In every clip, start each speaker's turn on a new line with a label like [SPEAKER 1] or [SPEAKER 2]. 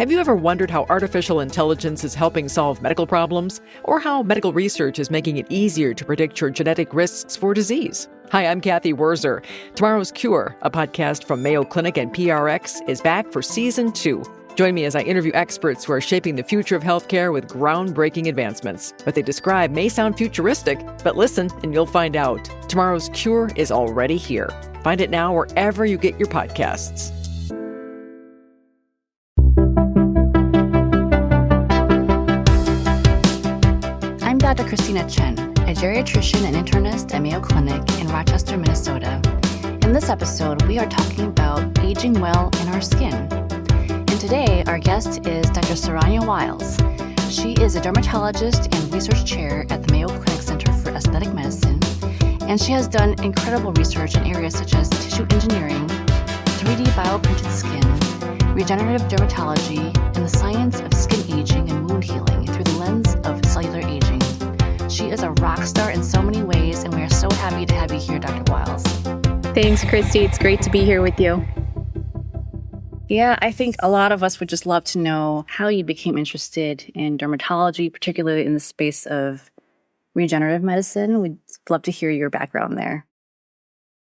[SPEAKER 1] Have you ever wondered how artificial intelligence is helping solve medical problems? Or how medical research is making it easier to predict your genetic risks for disease? Hi, I'm Kathy Werzer. Tomorrow's Cure, a podcast from Mayo Clinic and PRX, is back for Season 2. Join me as I interview experts who are shaping the future of healthcare with groundbreaking advancements. What they describe may sound futuristic, but listen and you'll find out. Tomorrow's Cure is already here. Find it now wherever you get your podcasts.
[SPEAKER 2] I'm Dr. Christina Chen, a geriatrician and internist at Mayo Clinic in Rochester, Minnesota. In this episode, we are talking about aging well in our skin. And today, our guest is Dr. Saranya Wyles. She is a dermatologist and research chair at the Mayo Clinic Center for Aesthetic Medicine, and she has done incredible research in areas such as tissue engineering, 3D bioprinted skin, regenerative dermatology, and the science of skin aging and wound healing through the lens of cellular aging. She is a rock star in so many ways, and we are so happy to have you here, Dr. Wyles.
[SPEAKER 3] Thanks, Christy. It's great to be here with you.
[SPEAKER 2] Yeah, I think a lot of us would just love to know how you became interested in dermatology, particularly in the space of regenerative medicine. We'd love to hear your background there.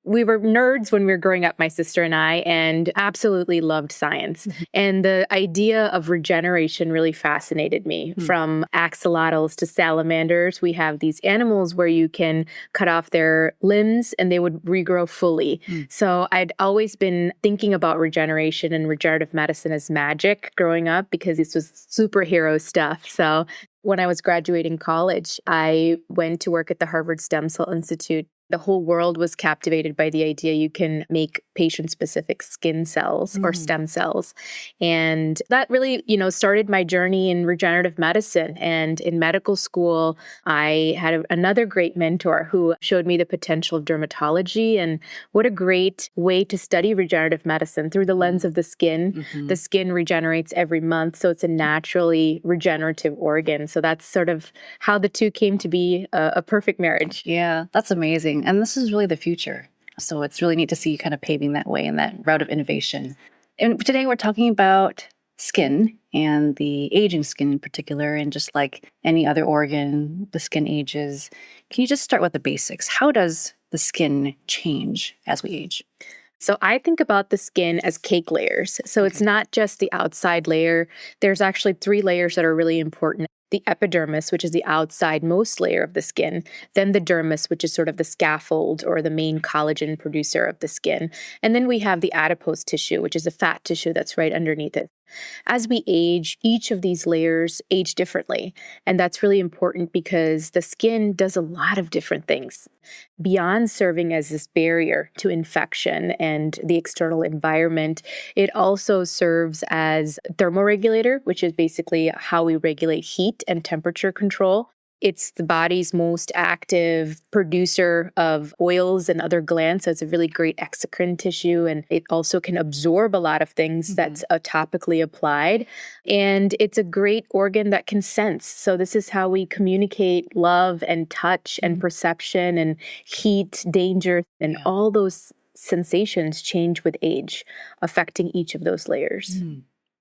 [SPEAKER 3] We were nerds when we were growing up, my sister and I, and absolutely loved science. Mm-hmm. And the idea of regeneration really fascinated me. Mm-hmm. From axolotls to salamanders, we have these animals where you can cut off their limbs and they would regrow fully. Mm-hmm. So I'd always been thinking about regeneration and regenerative medicine as magic growing up because this was superhero stuff. So when I was graduating college, I went to work at the Harvard Stem Cell Institute. The whole world was captivated by the idea you can make patient-specific skin cells or stem cells. And that really, started my journey in regenerative medicine. And in medical school, I had another great mentor who showed me the potential of dermatology and what a great way to study regenerative medicine through the lens of the skin. Mm-hmm. The skin regenerates every month, so it's a naturally regenerative organ. So that's sort of how the two came to be a perfect marriage.
[SPEAKER 2] Yeah, that's amazing. And this is really the future. So it's really neat to see you kind of paving that way in that route of innovation. And today we're talking about skin and the aging skin in particular. And just like any other organ, the skin ages. Can you just start with the basics? How does the skin change as we age?
[SPEAKER 3] So I think about the skin as cake layers. So It's not just the outside layer. There's actually 3 layers that are really important. The epidermis, which is the outside most layer of the skin, then the dermis, which is sort of the scaffold or the main collagen producer of the skin. And then we have the adipose tissue, which is the fat tissue that's right underneath it. As we age, each of these layers age differently. And that's really important because the skin does a lot of different things. Beyond serving as this barrier to infection and the external environment, it also serves as a thermoregulator, which is basically how we regulate heat and temperature control. It's the body's most active producer of oils and other glands. So it's a really great exocrine tissue. And it also can absorb a lot of things that's topically applied. And it's a great organ that can sense. So this is how we communicate love and touch and perception and heat, danger, and all those sensations change with age, affecting each of those layers.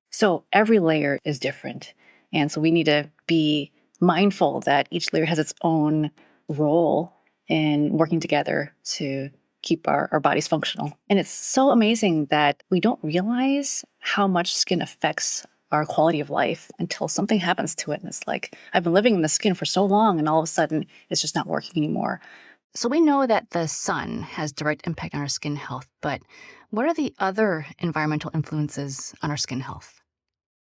[SPEAKER 2] So every layer is different. And so we need to be mindful that each layer has its own role in working together to keep our bodies functional. And it's so amazing that we don't realize how much skin affects our quality of life until something happens to it. And it's like, I've been living in the skin for so long, and all of a sudden it's just not working anymore. So we know that the sun has direct impact on our skin health, but what are the other environmental influences on our skin health?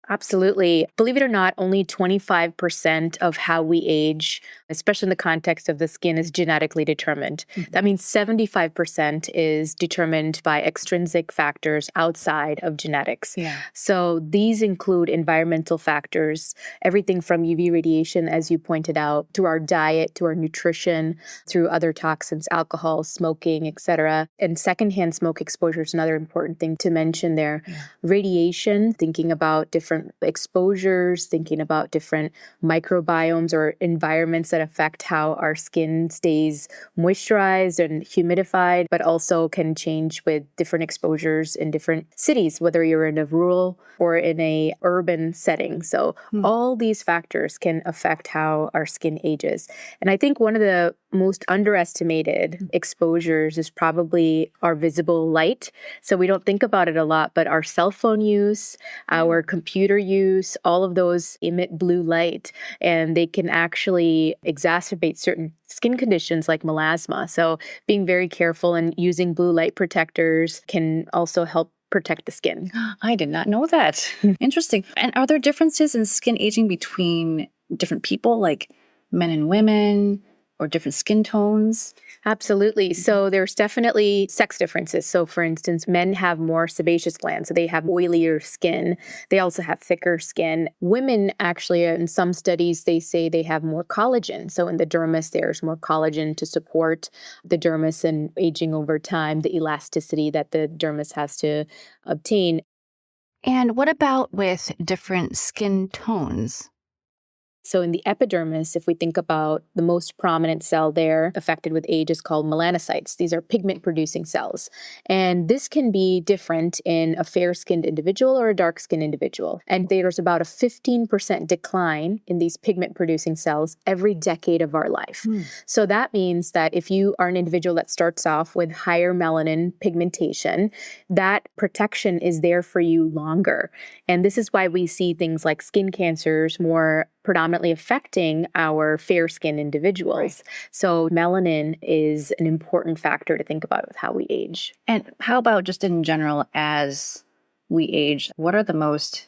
[SPEAKER 3] Absolutely. Believe it or not, only 25% of how we age, especially in the context of the skin, is genetically determined. Mm-hmm. That means 75% is determined by extrinsic factors outside of genetics. Yeah. So these include environmental factors, everything from UV radiation, as you pointed out, to our diet, to our nutrition, through other toxins, alcohol, smoking, etc. And secondhand smoke exposure is another important thing to mention there. Yeah. Radiation, thinking about different different exposures, thinking about different microbiomes or environments that affect how our skin stays moisturized and humidified, but also can change with different exposures in different cities, whether you're in a rural or in a urban setting. So all these factors can affect how our skin ages. And I think one of the most underestimated exposures is probably our visible light. So we don't think about it a lot, but our cell phone use, our computer use, all of those emit blue light, and they can actually exacerbate certain skin conditions like melasma. So being very careful and using blue light protectors can also help protect the skin.
[SPEAKER 2] I did not know that. Interesting. And are there differences in skin aging between different people, like men and women, or different skin tones?
[SPEAKER 3] Absolutely. So there's definitely sex differences. So for instance, men have more sebaceous glands, so they have oilier skin. They also have thicker skin. Women actually, in some studies, they say they have more collagen. So in the dermis, there's more collagen to support the dermis and aging over time, the elasticity that the dermis has to obtain.
[SPEAKER 2] And what about with different skin tones?
[SPEAKER 3] So in the epidermis, if we think about the most prominent cell there affected with age is called melanocytes. These are pigment-producing cells. And this can be different in a fair-skinned individual or a dark-skinned individual. And there's about a 15% decline in these pigment-producing cells every decade of our life. So that means that if you are an individual that starts off with higher melanin pigmentation, that protection is there for you longer. And this is why we see things like skin cancers more predominantly affecting our fair-skinned individuals. Right. So melanin is an important factor to think about with how we age.
[SPEAKER 2] And how about just in general as we age? What are the most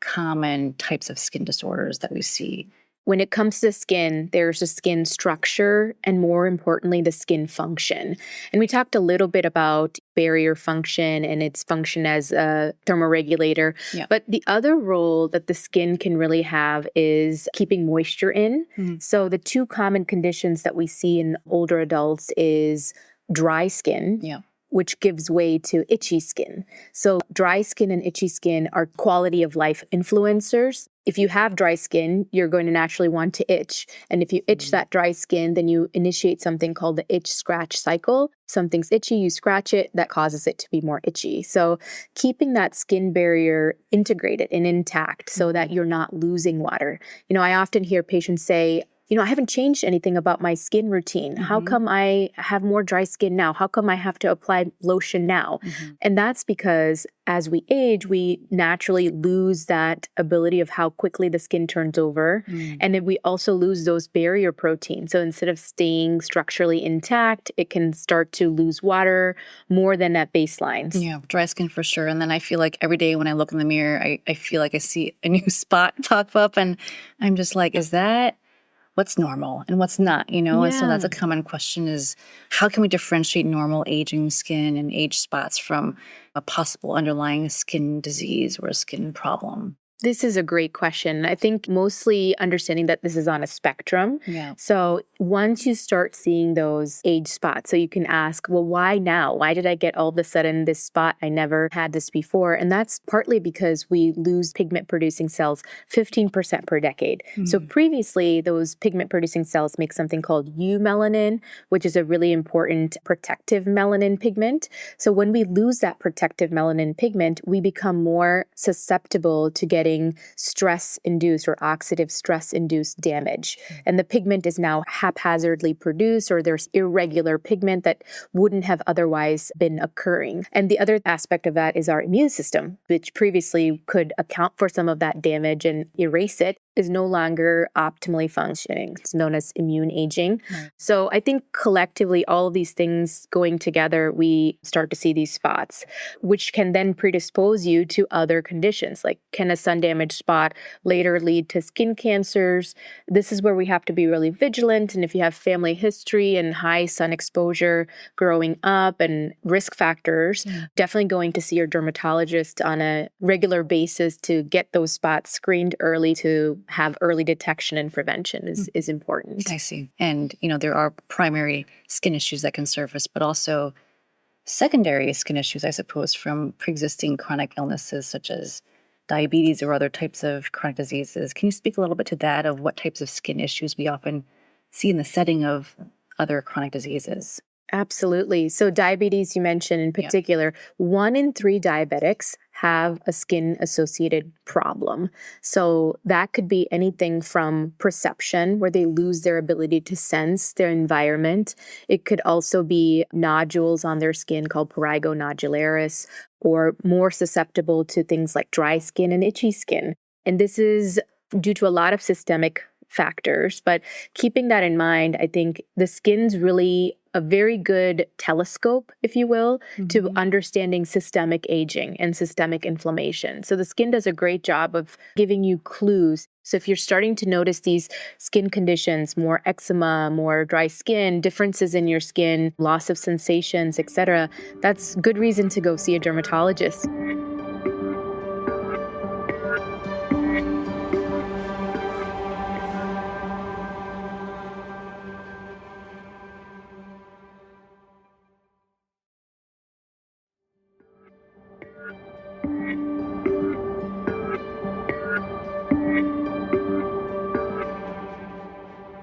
[SPEAKER 2] common types of skin disorders that we see?
[SPEAKER 3] When it comes to skin, there's the skin structure and more importantly, the skin function. And we talked a little bit about barrier function and its function as a thermoregulator. Yeah. But the other role that the skin can really have is keeping moisture in. So the two common conditions that we see in older adults is dry skin. Yeah. Which gives way to itchy skin. So dry skin and itchy skin are quality of life influencers. If you have dry skin, you're going to naturally want to itch. And if you itch that dry skin, then you initiate something called the itch-scratch cycle. Something's itchy, you scratch it, that causes it to be more itchy. So keeping that skin barrier integrated and intact so that you're not losing water. You know, I often hear patients say, I haven't changed anything about my skin routine. How come I have more dry skin now? How come I have to apply lotion now? And that's because as we age, we naturally lose that ability of how quickly the skin turns over. And then we also lose those barrier proteins. So instead of staying structurally intact, it can start to lose water more than at baseline.
[SPEAKER 2] Yeah, dry skin for sure. And then I feel like every day when I look in the mirror, I feel like I see a new spot pop up. And I'm just like, is that what's normal and what's not, And so that's a common question is how can we differentiate normal aging skin and age spots from a possible underlying skin disease or a skin problem?
[SPEAKER 3] This is a great question. I think mostly understanding that this is on a spectrum. Yeah. So once you start seeing those age spots, so you can ask, well, why now? Why did I get all of a sudden this spot? I never had this before. And that's partly because we lose pigment producing cells 15% per decade. So previously, those pigment producing cells make something called eumelanin, which is a really important protective melanin pigment. So when we lose that protective melanin pigment, we become more susceptible to getting stress-induced or oxidative stress-induced damage. And the pigment is now haphazardly produced, or there's irregular pigment that wouldn't have otherwise been occurring. And the other aspect of that is our immune system, which previously could account for some of that damage and erase it, is no longer optimally functioning. It's known as immune aging. So I think collectively, all of these things going together, we start to see these spots, which can then predispose you to other conditions. Like, can a sun-damaged spot later lead to skin cancers? This is where we have to be really vigilant. And if you have family history and high sun exposure growing up and risk factors, definitely going to see your dermatologist on a regular basis to get those spots screened early to have early detection and prevention is important.
[SPEAKER 2] I see. And, there are primary skin issues that can surface, but also secondary skin issues, I suppose, from pre-existing chronic illnesses such as diabetes or other types of chronic diseases. Can you speak a little bit to that, of what types of skin issues we often see in the setting of other chronic diseases?
[SPEAKER 3] Absolutely. So diabetes, you mentioned in particular, 1 in 3 diabetics have a skin associated problem. So that could be anything from perception, where they lose their ability to sense their environment. It could also be nodules on their skin called prurigo nodularis, or more susceptible to things like dry skin and itchy skin. And this is due to a lot of systemic factors. But keeping that in mind, I think the skin's really a very good telescope, if you will, to understanding systemic aging and systemic inflammation. So the skin does a great job of giving you clues. So if you're starting to notice these skin conditions, more eczema, more dry skin, differences in your skin, loss of sensations, etc., that's good reason to go see a dermatologist.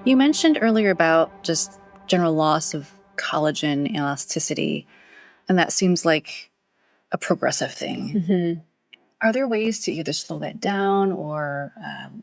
[SPEAKER 2] You mentioned earlier about just general loss of collagen elasticity, and that seems like a progressive thing. Are there ways to either slow that down or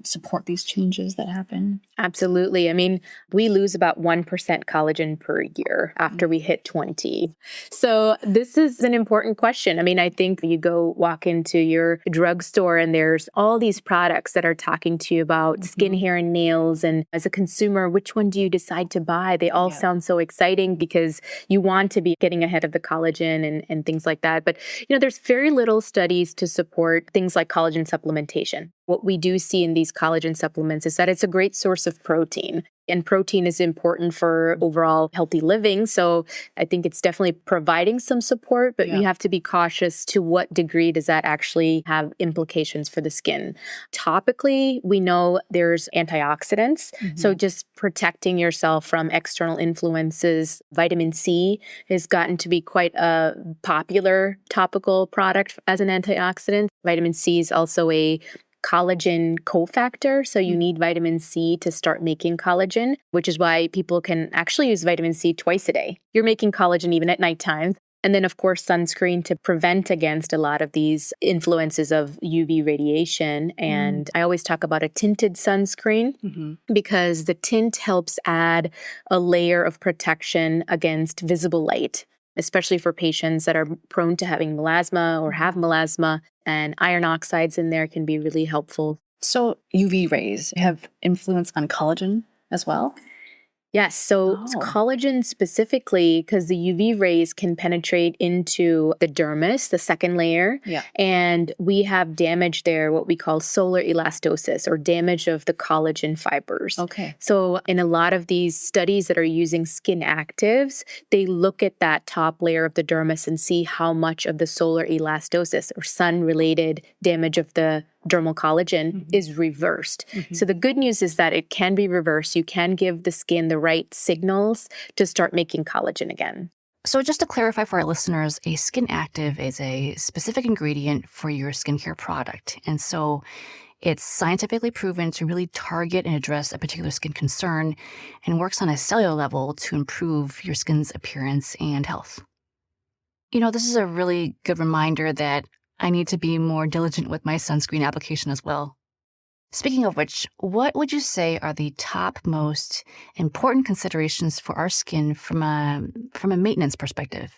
[SPEAKER 2] support these changes that happen?
[SPEAKER 3] Absolutely. I mean, we lose about 1% collagen per year after we hit 20. So this is an important question. I mean, I think you go walk into your drugstore and there's all these products that are talking to you about skin, hair, and nails. And as a consumer, which one do you decide to buy? They all sound so exciting because you want to be getting ahead of the collagen and things like that. But, there's very little studies to support things like collagen supplementation. What we do see in these collagen supplements is that it's a great source of protein. And protein is important for overall healthy living. So I think it's definitely providing some support, but you have to be cautious to what degree does that actually have implications for the skin. Topically, we know there's antioxidants. So just protecting yourself from external influences. Vitamin C has gotten to be quite a popular topical product as an antioxidant. Vitamin C is also a collagen cofactor. So you need vitamin C to start making collagen, which is why people can actually use vitamin C twice a day. You're making collagen even at nighttime. And then, of course, sunscreen to prevent against a lot of these influences of UV radiation. And I always talk about a tinted sunscreen because the tint helps add a layer of protection against visible light, especially for patients that are prone to having melasma or have melasma, and iron oxides in there can be really helpful.
[SPEAKER 2] So UV rays have influence on collagen as well?
[SPEAKER 3] Yes. So collagen specifically, because the UV rays can penetrate into the dermis, the second layer. And we have damage there, what we call solar elastosis, or damage of the collagen fibers. So in a lot of these studies that are using skin actives, they look at that top layer of the dermis and see how much of the solar elastosis or sun-related damage of the dermal collagen is reversed. So the good news is that it can be reversed. You can give the skin the right signals to start making collagen again.
[SPEAKER 2] So just to clarify for our listeners, a skin active is a specific ingredient for your skincare product. And so it's scientifically proven to really target and address a particular skin concern and works on a cellular level to improve your skin's appearance and health. This is a really good reminder that I need to be more diligent with my sunscreen application as well. Speaking of which, what would you say are the top most important considerations for our skin from a maintenance perspective?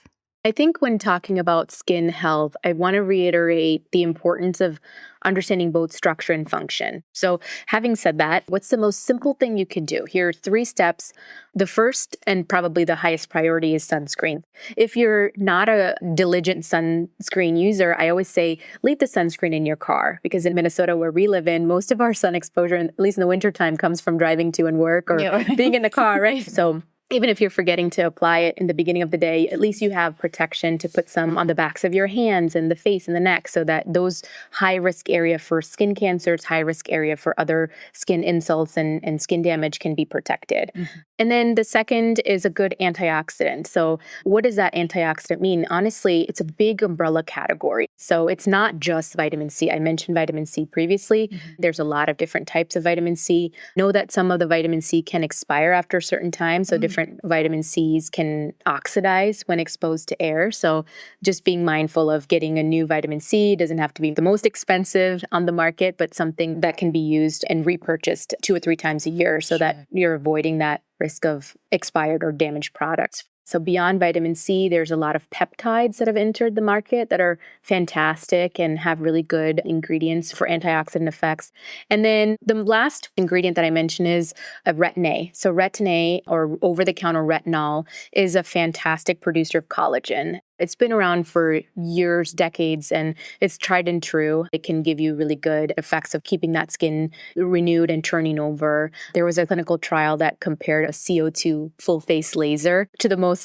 [SPEAKER 3] I think when talking about skin health, I want to reiterate the importance of understanding both structure and function. So having said that, what's the most simple thing you can do? Here are 3 steps. The first and probably the highest priority is sunscreen. If you're not a diligent sunscreen user, I always say leave the sunscreen in your car, because in Minnesota, where we live in, most of our sun exposure, at least in the wintertime, comes from driving to and work or being in the car, right? So even if you're forgetting to apply it in the beginning of the day, at least you have protection to put some on the backs of your hands and the face and the neck so that those high risk area for skin cancers, high risk area for other skin insults and skin damage can be protected. And then the second is a good antioxidant. So what does that antioxidant mean? Honestly, it's a big umbrella category. So it's not just vitamin C. I mentioned vitamin C previously. There's a lot of different types of vitamin C. Know that some of the vitamin C can expire after a certain time. So different vitamin Cs can oxidize when exposed to air. So just being mindful of getting a new vitamin C doesn't have to be the most expensive on the market, but something that can be used and repurchased 2 or 3 times a year so that you're avoiding that risk of expired or damaged products. So beyond vitamin C, there's a lot of peptides that have entered the market that are fantastic and have really good ingredients for antioxidant effects. And then the last ingredient that I mentioned is a retin-A. So retin-A, or over-the-counter retinol, is a fantastic producer of collagen. It's been around for years, decades, and it's tried and true. It can give you really good effects of keeping that skin renewed and turning over. There was a clinical trial that compared a CO2 full face laser to the most,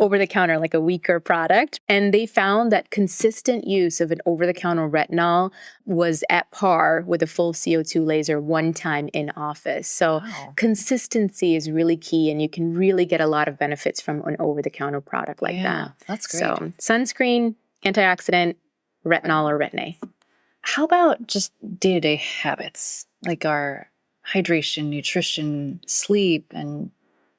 [SPEAKER 3] over the counter, like a weaker product. And they found that consistent use of an over the counter retinol was at par with a full CO2 laser one time in office. So consistency is really key, and you can really get a lot of benefits from an over the counter product like that.
[SPEAKER 2] That's great.
[SPEAKER 3] So sunscreen, antioxidant, retinol, or retin-A.
[SPEAKER 2] How about just day-to-day habits, like our hydration, nutrition, sleep, and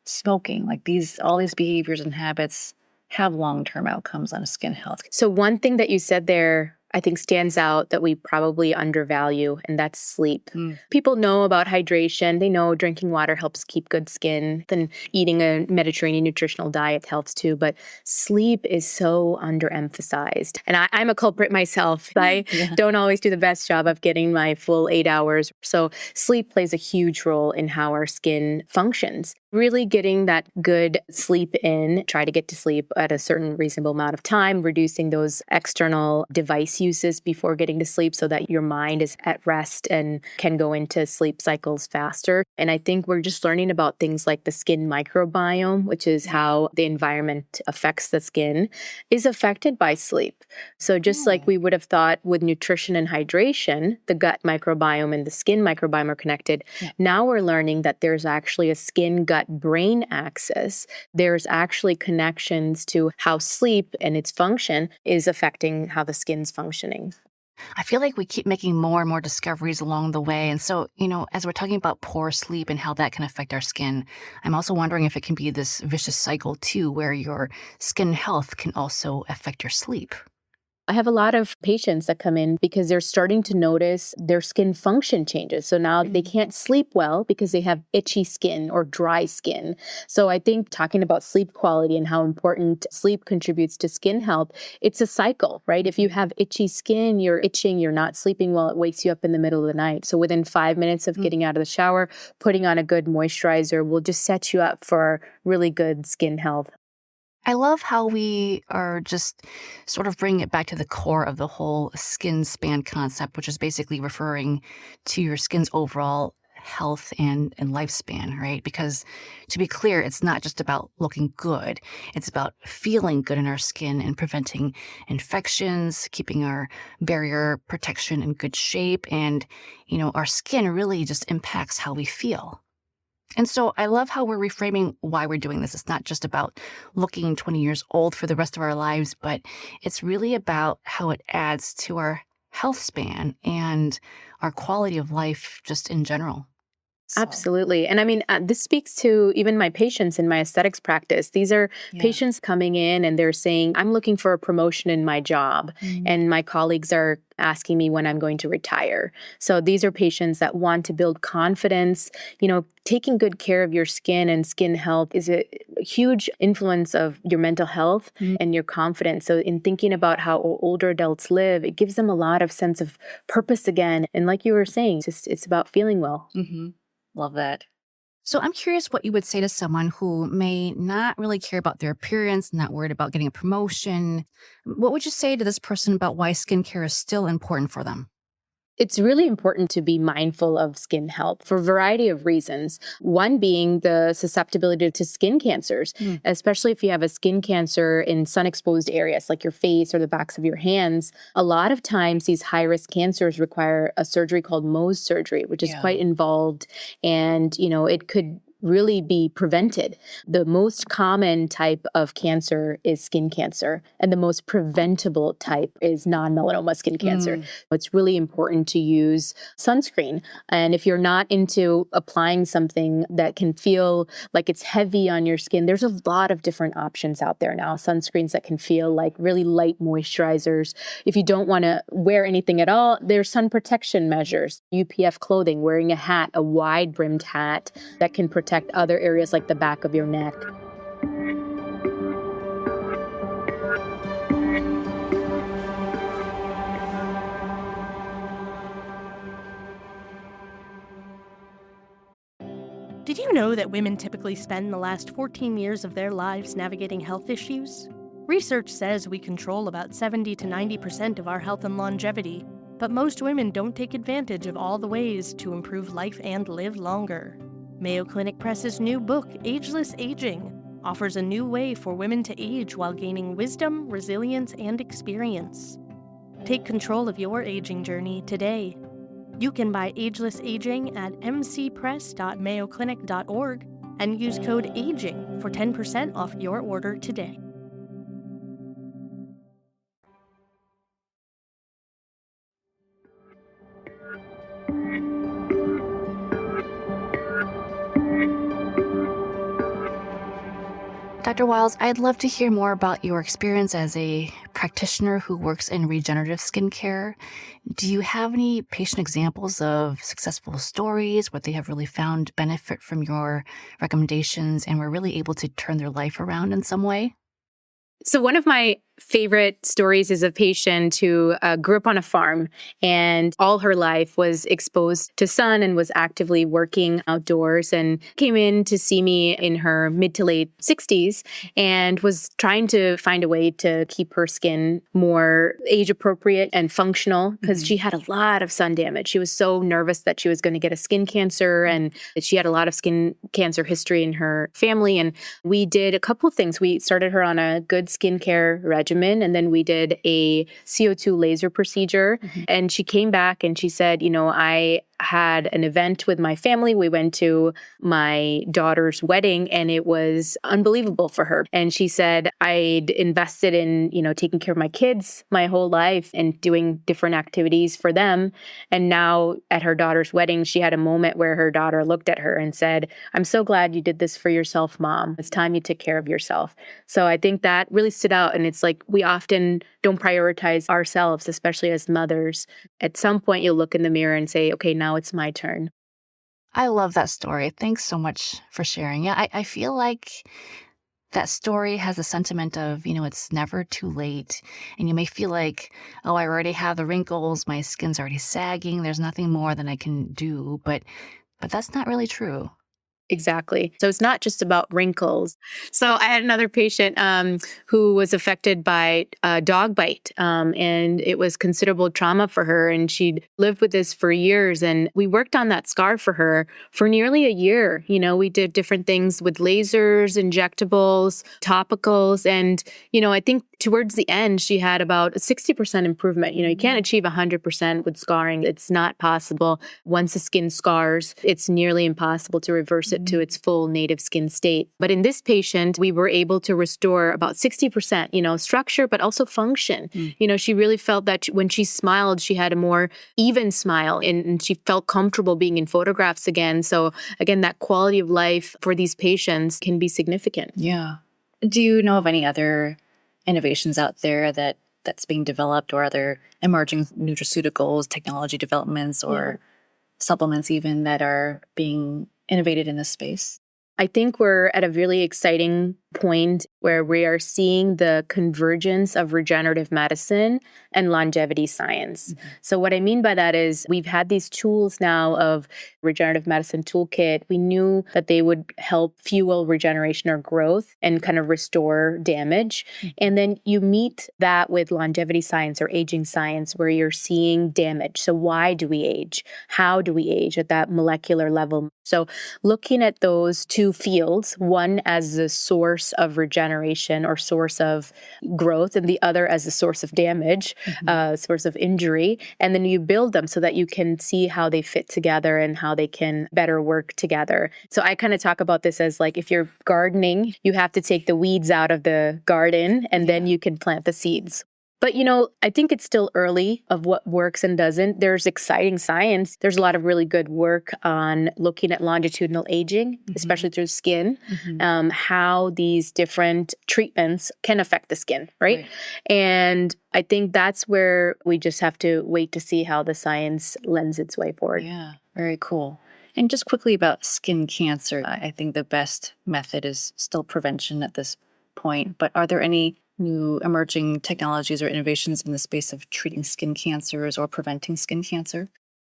[SPEAKER 2] smoking? Like all these behaviors and habits have long-term outcomes on skin health.
[SPEAKER 3] So one thing that you said there, I think stands out that we probably undervalue, and that's sleep. People know about hydration. They know drinking water helps keep good skin. Then eating a Mediterranean nutritional diet helps too. But sleep is so underemphasized. And I'm a culprit myself. I don't always do the best job of getting my full 8 hours. So sleep plays a huge role in how our skin functions. Really getting that good sleep in, try to get to sleep at a certain reasonable amount of time, reducing those external device uses before getting to sleep so that your mind is at rest and can go into sleep cycles faster. And I think we're just learning about things like the skin microbiome, which is how the environment affects the skin, is affected by sleep. So just like we would have thought with nutrition and hydration, the gut microbiome and the skin microbiome are connected. Now we're learning that there's actually a skin gut brain axis. There's actually connections to how sleep and its function is affecting how the skin's functioning.
[SPEAKER 2] I feel like we keep making more and more discoveries along the way. And so, as we're talking about poor sleep and how that can affect our skin, I'm also wondering if it can be this vicious cycle too, where your skin health can also affect your sleep.
[SPEAKER 3] I have a lot of patients that come in because they're starting to notice their skin function changes. So now they can't sleep well because they have itchy skin or dry skin. So I think talking about sleep quality and how important sleep contributes to skin health, it's a cycle, right? If you have itchy skin, you're itching, you're not sleeping well, it wakes you up in the middle of the night. So within 5 minutes of getting out of the shower, putting on a good moisturizer will just set you up for really good skin health.
[SPEAKER 2] I love how we are just sort of bringing it back to the core of the whole skin span concept, which is basically referring to your skin's overall health and lifespan, right? Because to be clear, it's not just about looking good. It's about feeling good in our skin and preventing infections, keeping our barrier protection in good shape. And, our skin really just impacts how we feel. And so I love how we're reframing why we're doing this. It's not just about looking 20 years old for the rest of our lives, but it's really about how it adds to our health span and our quality of life just in general.
[SPEAKER 3] So. Absolutely. And I mean, this speaks to even my patients in my aesthetics practice. These are patients coming in and they're saying, I'm looking for a promotion in my job. And my colleagues are asking me when I'm going to retire. So these are patients that want to build confidence. Taking good care of your skin and skin health is a huge influence of your mental health and your confidence. So in thinking about how older adults live, it gives them a lot of sense of purpose again. And like you were saying, it's about feeling well.
[SPEAKER 2] Love that. So I'm curious what you would say to someone who may not really care about their appearance, not worried about getting a promotion. What would you say to this person about why skincare is still important for them?
[SPEAKER 3] It's really important to be mindful of skin health for a variety of reasons. One being the susceptibility to skin cancers, especially if you have a skin cancer in sun-exposed areas like your face or the backs of your hands. A lot of times these high-risk cancers require a surgery called Mohs surgery, which is quite involved, and it could really be prevented. The most common type of cancer is skin cancer, and the most preventable type is non-melanoma skin cancer. It's really important to use sunscreen. And if you're not into applying something that can feel like it's heavy on your skin, there's a lot of different options out there now. Sunscreens that can feel like really light moisturizers. If you don't want to wear anything at all, there's sun protection measures. UPF clothing, wearing a hat, a wide-brimmed hat that can protect other areas like the back of your neck.
[SPEAKER 4] Did you know that women typically spend the last 14 years of their lives navigating health issues? Research says we control about 70 to 90% of our health and longevity, but most women don't take advantage of all the ways to improve life and live longer. Mayo Clinic Press's new book, Ageless Aging, offers a new way for women to age while gaining wisdom, resilience, and experience. Take control of your aging journey today. You can buy Ageless Aging at mcpress.mayoclinic.org and use code AGING for 10% off your order today.
[SPEAKER 2] Dr. Wyles, I'd love to hear more about your experience as a practitioner who works in regenerative skincare. Do you have any patient examples of successful stories where they have really found benefit from your recommendations and were really able to turn their life around in some way?
[SPEAKER 3] So one of my favorite stories is a patient who grew up on a farm and all her life was exposed to sun and was actively working outdoors, and came in to see me in her mid to late 60s and was trying to find a way to keep her skin more age appropriate and functional because she had a lot of sun damage. She was so nervous that she was going to get a skin cancer, and she had a lot of skin cancer history in her family. And we did a couple of things. We started her on a good skincare regimen, and then we did a CO2 laser procedure. And she came back and she said, I had an event with my family. We went to my daughter's wedding and it was unbelievable for her. And she said, I'd invested in, taking care of my kids my whole life and doing different activities for them. And now at her daughter's wedding, she had a moment where her daughter looked at her and said, I'm so glad you did this for yourself, Mom. It's time you took care of yourself. So I think that really stood out. And it's like, we often don't prioritize ourselves, especially as mothers. At some point, you'll look in the mirror and say, okay, now it's my turn.
[SPEAKER 2] I love that story. Thanks so much for sharing. Yeah, I feel like that story has a sentiment of, it's never too late. And you may feel like, oh, I already have the wrinkles. My skin's already sagging. There's nothing more than I can do. But that's not really true.
[SPEAKER 3] Exactly. So it's not just about wrinkles. So I had another patient who was affected by a dog bite, and it was considerable trauma for her. And she'd lived with this for years. And we worked on that scar for her for nearly a year. We did different things with lasers, injectables, topicals. And, I think towards the end, she had about a 60% improvement. You can't achieve 100% with scarring. It's not possible. Once the skin scars, it's nearly impossible to reverse it to its full native skin state. But in this patient, we were able to restore about 60%, structure, but also function. She really felt that when she smiled, she had a more even smile and she felt comfortable being in photographs again. So again, that quality of life for these patients can be significant.
[SPEAKER 2] Yeah. Do you know of any other innovations out there that's being developed, or other emerging nutraceuticals, technology developments, or supplements even that are being innovated in this space?
[SPEAKER 3] I think we're at a really exciting point where we are seeing the convergence of regenerative medicine and longevity science. So what I mean by that is we've had these tools now of regenerative medicine toolkit. We knew that they would help fuel regeneration or growth and kind of restore damage. And then you meet that with longevity science or aging science where you're seeing damage. So why do we age? How do we age at that molecular level? So looking at those two fields, one as a source of regeneration or source of growth, and the other as a source of damage, source of injury. And then you build them so that you can see how they fit together and how they can better work together. So I kind of talk about this as like if you're gardening, you have to take the weeds out of the garden and then you can plant the seeds. But, I think it's still early of what works and doesn't. There's exciting science. There's a lot of really good work on looking at longitudinal aging, especially through skin, how these different treatments can affect the skin, right? And I think that's where we just have to wait to see how the science lends its way forward.
[SPEAKER 2] Yeah, very cool. And just quickly about skin cancer, I think the best method is still prevention at this point. But are there any new emerging technologies or innovations in the space of treating skin cancers or preventing skin cancer?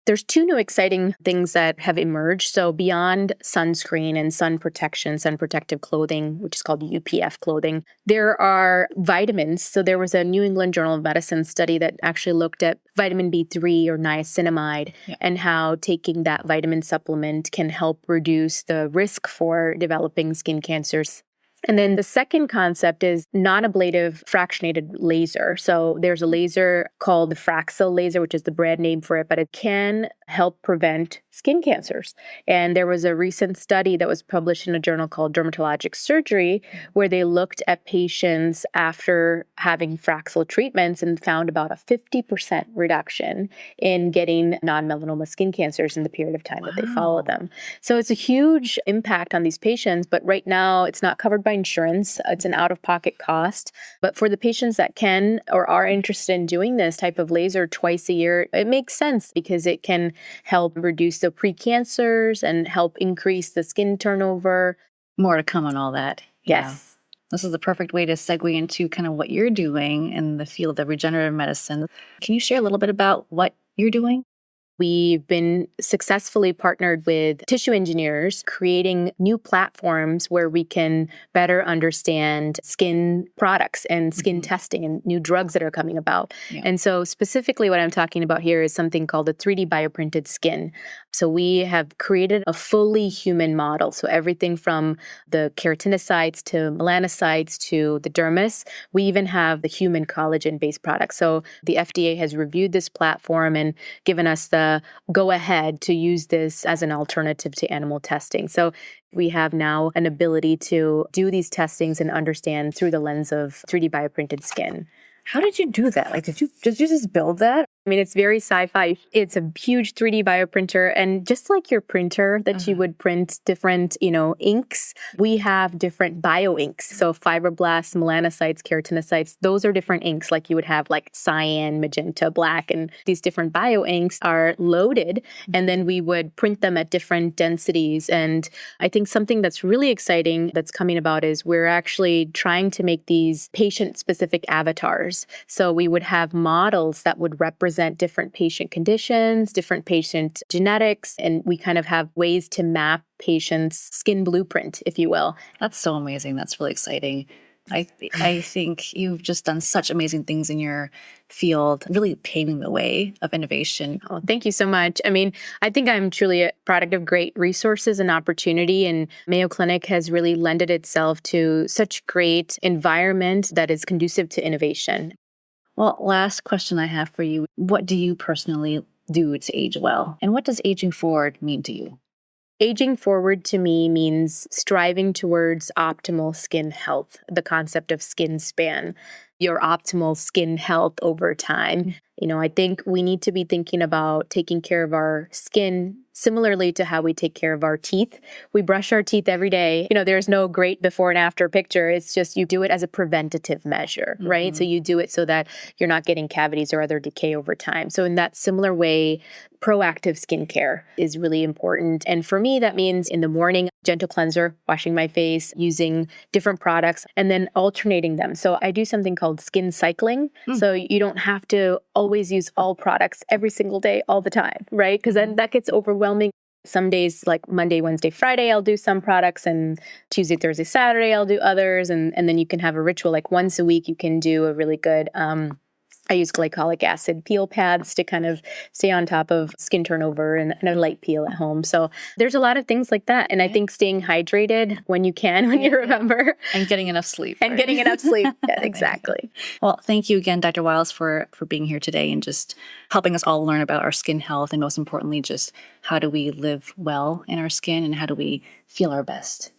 [SPEAKER 3] There's two new exciting things that have emerged. So beyond sunscreen and sun protection, sun protective clothing, which is called UPF clothing, there are vitamins. So there was a New England Journal of Medicine study that actually looked at vitamin B3 or niacinamide and how taking that vitamin supplement can help reduce the risk for developing skin cancers. And then the second concept is non-ablative fractionated laser. So there's a laser called the Fraxel laser, which is the brand name for it, but it can help prevent skin cancers. And there was a recent study that was published in a journal called Dermatologic Surgery, where they looked at patients after having Fraxel treatments and found about a 50% reduction in getting non-melanoma skin cancers in the period of time that they follow them. So it's a huge impact on these patients, but right now it's not covered by insurance. It's an out-of-pocket cost. But for the patients that can or are interested in doing this type of laser twice a year, it makes sense because it can help reduce the precancers and help increase the skin turnover.
[SPEAKER 2] More to come on all that.
[SPEAKER 3] Yes.
[SPEAKER 2] Yeah. This is the perfect way to segue into kind of what you're doing in the field of regenerative medicine. Can you share a little bit about what you're doing?
[SPEAKER 3] We've been successfully partnered with tissue engineers, creating new platforms where we can better understand skin products and skin testing and new drugs that are coming about. And so specifically what I'm talking about here is something called the 3D bioprinted skin. So we have created a fully human model. So everything from the keratinocytes to melanocytes to the dermis, we even have the human collagen-based products. So the FDA has reviewed this platform and given us the go ahead to use this as an alternative to animal testing. So we have now an ability to do these testings and understand through the lens of 3D bioprinted skin.
[SPEAKER 2] How did you do that? Like, did you just build that?
[SPEAKER 3] I mean, it's very sci-fi. It's a huge 3D bioprinter. And just like your printer that you would print different, inks, we have different bioinks. So fibroblasts, melanocytes, keratinocytes, those are different inks like you would have like cyan, magenta, black. And these different bioinks are loaded. And then we would print them at different densities. And I think something that's really exciting that's coming about is we're actually trying to make these patient-specific avatars. So we would have models that would represent different patient conditions, different patient genetics, and we kind of have ways to map patients' skin blueprint, if you will.
[SPEAKER 2] That's so amazing. That's really exciting. I think you've just done such amazing things in your field, really paving the way of innovation.
[SPEAKER 3] Oh, thank you so much. I mean, I think I'm truly a product of great resources and opportunity, and Mayo Clinic has really lended itself to such great environment that is conducive to innovation.
[SPEAKER 2] Well, last question I have for you. What do you personally do to age well? And what does aging forward mean to you?
[SPEAKER 3] Aging forward to me means striving towards optimal skin health, the concept of skin span, your optimal skin health over time. I think we need to be thinking about taking care of our skin similarly to how we take care of our teeth. We brush our teeth every day. There's no great before and after picture. It's just you do it as a preventative measure, right? So you do it so that you're not getting cavities or other decay over time. So in that similar way, proactive skincare is really important. And for me, that means in the morning, gentle cleanser, washing my face, using different products, and then alternating them. So I do something called skin cycling. So you don't have to always use all products every single day, all the time, right? Because then that gets overwhelming. Some days, like Monday, Wednesday, Friday, I'll do some products, and Tuesday, Thursday, Saturday, I'll do others. And then you can have a ritual, like once a week, you can do a really good I use glycolic acid peel pads to kind of stay on top of skin turnover and a light peel at home. So there's a lot of things like that. And I think staying hydrated when you can, when you remember.
[SPEAKER 2] And getting enough sleep.
[SPEAKER 3] And getting enough sleep. Yeah, exactly.
[SPEAKER 2] Well, thank you again, Dr. Wyles, for being here today and just helping us all learn about our skin health. And most importantly, just how do we live well in our skin and how do we feel our best.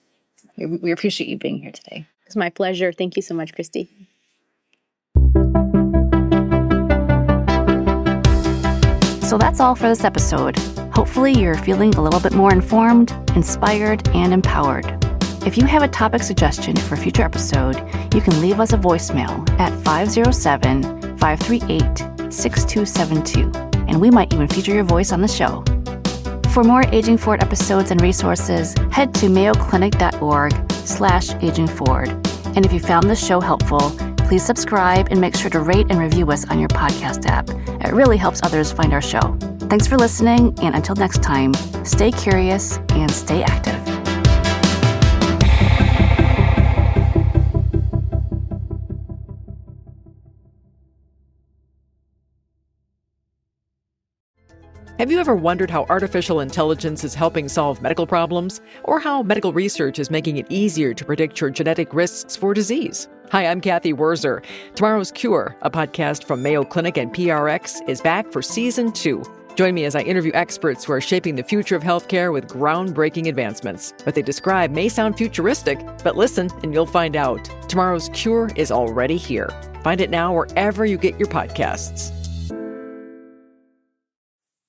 [SPEAKER 2] We appreciate you being here today.
[SPEAKER 3] It's my pleasure. Thank you so much, Christy.
[SPEAKER 2] So that's all for this episode. Hopefully you're feeling a little bit more informed, inspired, and empowered. If you have a topic suggestion for a future episode, you can leave us a voicemail at 507-538-6272, and we might even feature your voice on the show. For more Aging Forward episodes and resources, head to mayoclinic.org/agingforward. And if you found this show helpful, please subscribe and make sure to rate and review us on your podcast app. It really helps others find our show. Thanks for listening, and until next time, stay curious and stay active.
[SPEAKER 1] Have you ever wondered how artificial intelligence is helping solve medical problems, or how medical research is making it easier to predict your genetic risks for disease? Hi, I'm Kathy Wurzer. Tomorrow's Cure, a podcast from Mayo Clinic and PRX, is back for Season 2. Join me as I interview experts who are shaping the future of healthcare with groundbreaking advancements. What they describe may sound futuristic, but listen and you'll find out. Tomorrow's Cure is already here. Find it now wherever you get your podcasts.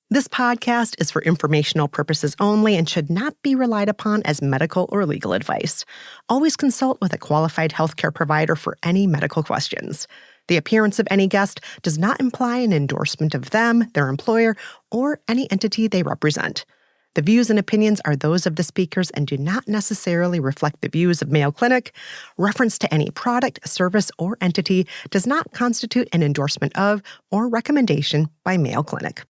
[SPEAKER 5] This podcast is for informational purposes only and should not be relied upon as medical or legal advice. Always consult with a qualified healthcare provider for any medical questions. The appearance of any guest does not imply an endorsement of them, their employer, or any entity they represent. The views and opinions are those of the speakers and do not necessarily reflect the views of Mayo Clinic. Reference to any product, service, or entity does not constitute an endorsement of or recommendation by Mayo Clinic.